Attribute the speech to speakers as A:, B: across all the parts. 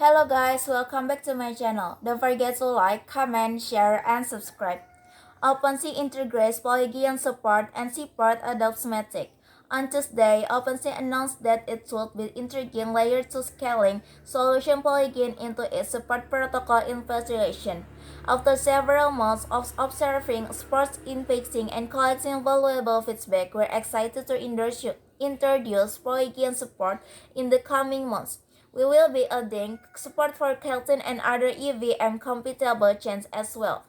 A: Hello guys, welcome back to my channel. Don't forget to like, comment, share, and subscribe. OpenSea integrates Polygon support and Seaport adopts Matic. On Tuesday, OpenSea announced that it would be integrating Layer 2 scaling solution Polygon into its support protocol investigation. After several months of observing sports impacting and collecting valuable feedback, we're excited to introduce Polygon support in the coming months. We will be adding support for Kelton and other EVM compatible chains as well.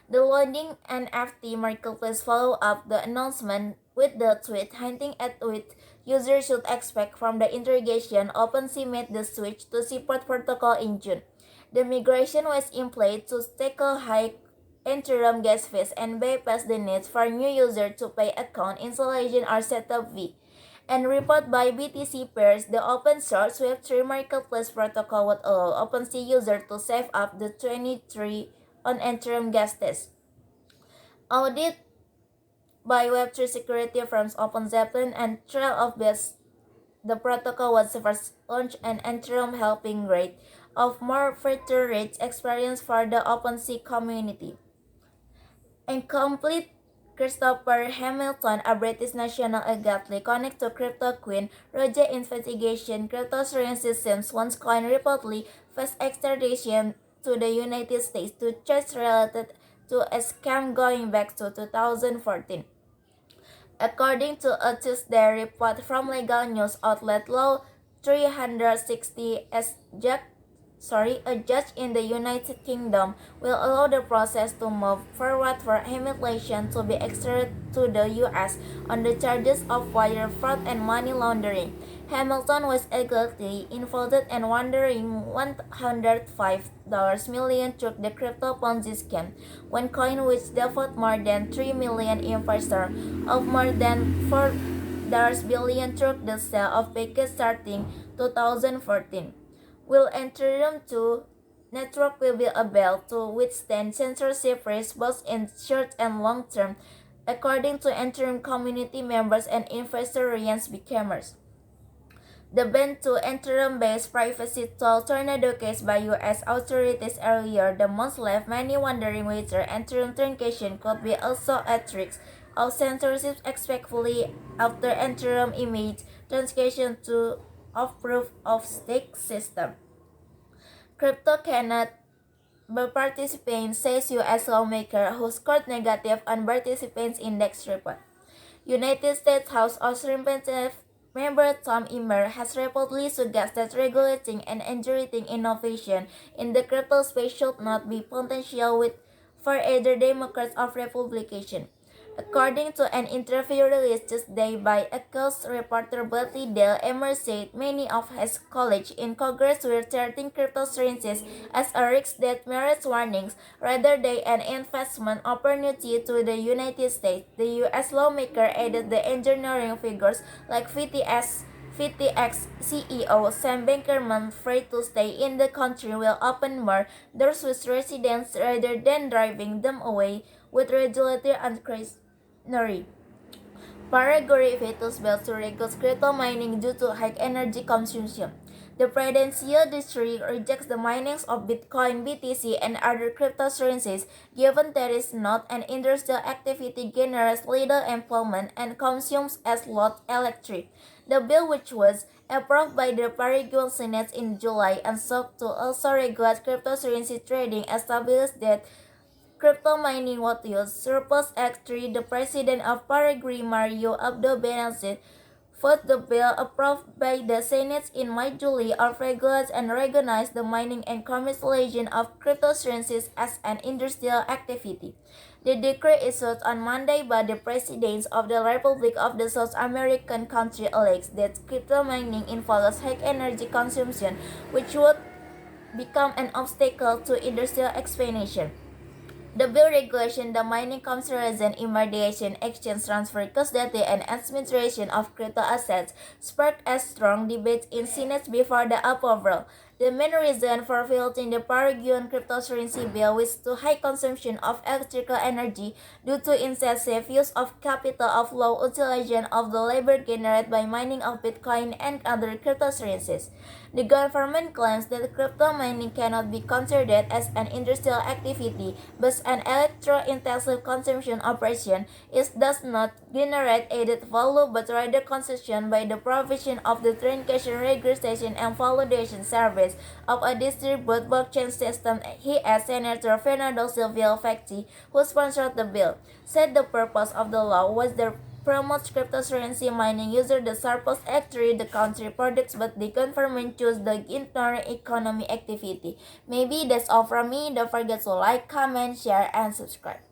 A: The loading NFT marketplace followed up the announcement with the tweet hinting at what users should expect from the integration. OpenSea made the switch to Seaport protocol in June. The migration was in place to tackle high interim gas fees and bypass the need for new users to pay account installation or setup fee. And report by BTC Pairs, the open source Web3 marketplace protocol would allow OpenSea users to save up to 23 on interim gas tests. Audit by Web3 security firms OpenZeppelin and Trail of Best, the protocol was first launched an interim helping rate of more feature-rich experience for the OpenSea community. Incomplete Christopher Hamilton, a British national exactly connected to Crypto Queen, Roger investigation cryptocurrency systems once coin reportedly faced extradition to the United States to charge related to a scam going back to 2014. According to a Tuesday report from legal news outlet Law 360, a judge in the United Kingdom will allow the process to move forward for Hamilton to be extradited to the US on the charges of wire fraud and money laundering. Hamilton was allegedly involved in laundering $105 million through the crypto Ponzi scam, one coin which devoted more than 3 million investors of more than $4 billion through the sale of packets starting 2014. Will Ethereum 2 network will be able to withstand censorship risks both in short and long term, according to Ethereum community members and investor Ryan's becomers. The ban to Ethereum-based privacy tool tornado case by U.S. authorities earlier the month left many wondering whether Ethereum transaction could be also at risk of censorship, especially after Ethereum image transaction to of proof of stake system. Crypto cannot be participant, says U.S. lawmaker who scored negative on participants index report. United States House of Representatives member Tom Emmer has reportedly suggested regulating and encouraging innovation in the crypto space should not be potential with for either Democrats or Republicans. According to an interview released Tuesday by Echo's reporter Bradley Dale, Emmer said many of his colleagues in Congress were treating cryptocurrencies as a risk that merits warnings rather than an investment opportunity to the United States. The U.S. lawmaker added the engineering figures like VTX CEO Sam Bankman Fried to stay in the country will open more doors with residents rather than driving them away with regulatory uncertainty. Paraguay vetoes bill to regulate crypto mining due to high energy consumption. The Prudential District rejects the mining of Bitcoin, BTC, and other cryptocurrencies given that it is not an industrial activity generates little employment and consumes as lot electric. The bill, which was approved by the Paraguayan Senate in July and sought to also regulate cryptocurrency trading, established that crypto mining was used. Surplus X3, the president of Paraguay, Mario Abdo Benazet, voted the bill approved by the Senate in May-July of regulates and recognized the mining and commercialization of cryptocurrencies as an industrial activity. The decree issued on Monday by the President of the Republic of the South American country alleges that crypto mining involves high energy consumption, which would become an obstacle to industrial expansion. The bill regulation the mining commercialization, intermediation, exchange, transfer, custody, and administration of crypto assets sparked a strong debate in Senate before the approval. The main reason for voting the Paraguayan cryptocurrency bill was to high consumption of electrical energy due to excessive use of capital of low utilization of the labor generated by mining of Bitcoin and other cryptocurrencies. The government claims that crypto mining cannot be considered as an industrial activity but an electro-intensive consumption operation. It does not generate added value but rather consumption by the provision of the transaction registration and validation service of a distributed blockchain system. He asked Senator Fernando Silva Facti, who sponsored the bill, said the purpose of the law was to promote cryptocurrency mining users the surplus actually the country products, but the government chose the ignore economy activity. Maybe that's all from me. Don't forget to like, comment, share, and subscribe.